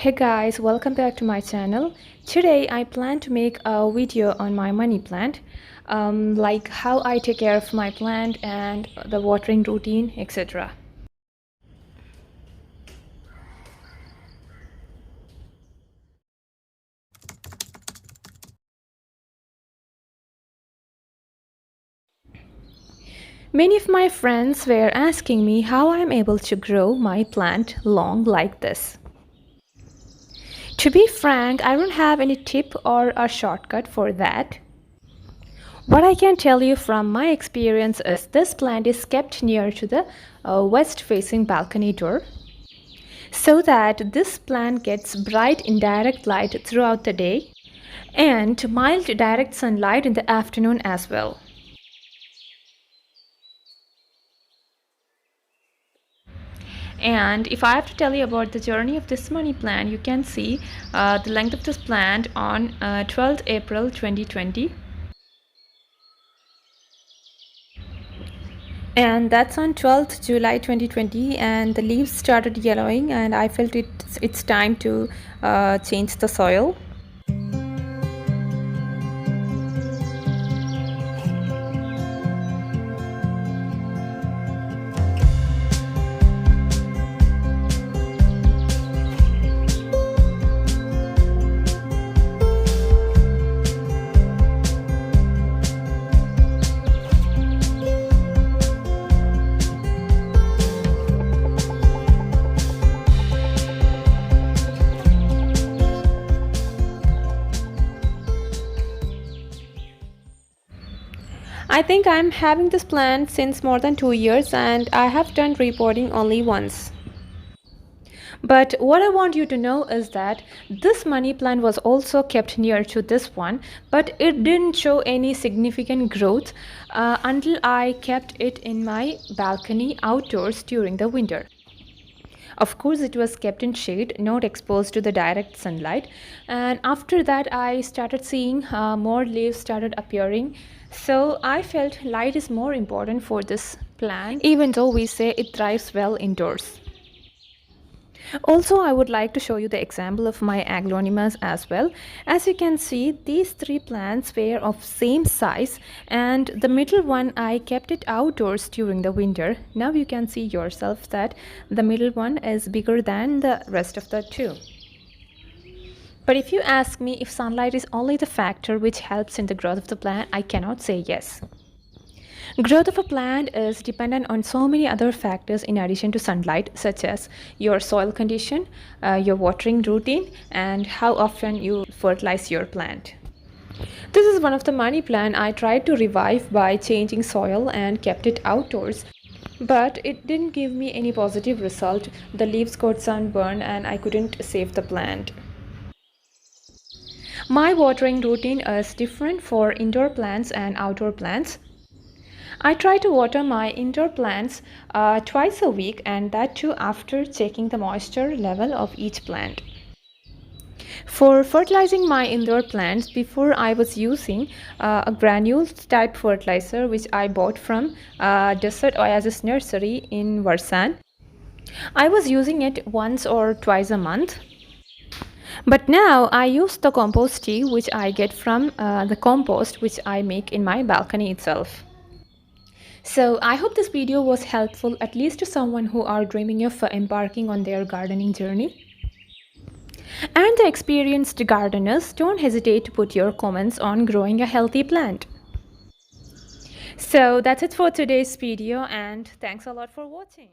Hey guys, welcome back to my channel. Today I plan to make a video on my money plant, like how I take care of my plant and the watering routine, etc. Many of my friends were asking me how I am able to grow my plant long like this. To be frank, I don't have any tip or a shortcut for that. What I can tell you from my experience is this plant is kept near to the west facing balcony door so that this plant gets bright indirect light throughout the day and mild direct sunlight in the afternoon as well. And if I have to tell you about the journey of this money plant, you can see the length of this plant on 12th April 2020. And that's on 12th July 2020, and the leaves started yellowing and I felt it's time to change the soil. I think I'm having this plant since more than 2 years and I have done repotting only once. But what I want you to know is that this money plant was also kept near to this one, but it didn't show any significant growth until I kept it in my balcony outdoors during the winter. Of course, it was kept in shade, not exposed to the direct sunlight. And after that, I started seeing more leaves started appearing. So I felt light is more important for this plant, even though we say it thrives well indoors. Also, I would like to show you the example of my aglaonimas as well. As you can see, these three plants were of same size and the middle one I kept it outdoors during the winter. Now you can see yourself that the middle one is bigger than the rest of the two. But if you ask me if sunlight is only the factor which helps in the growth of the plant, I cannot say yes. Growth of a plant is dependent on so many other factors in addition to sunlight, such as your soil condition, your watering routine, and how often you fertilize your plant. This is one of the money plant I tried to revive by changing soil and kept it outdoors. But it didn't give me any positive result. The leaves got sunburned and I couldn't save the plant. My watering routine is different for indoor plants and outdoor plants. I try to water my indoor plants twice a week, and that too after checking the moisture level of each plant. For fertilizing my indoor plants, before I was using a granules type fertilizer which I bought from Desert Oasis Nursery in Varsan. I was using it once or twice a month. But now I use the compost tea which I get from the compost which I make in my balcony itself. So I hope this video was helpful at least to someone who are dreaming of embarking on their gardening journey. And the experienced gardeners, don't hesitate to put your comments on growing a healthy plant. So that's it for today's video and thanks a lot for watching.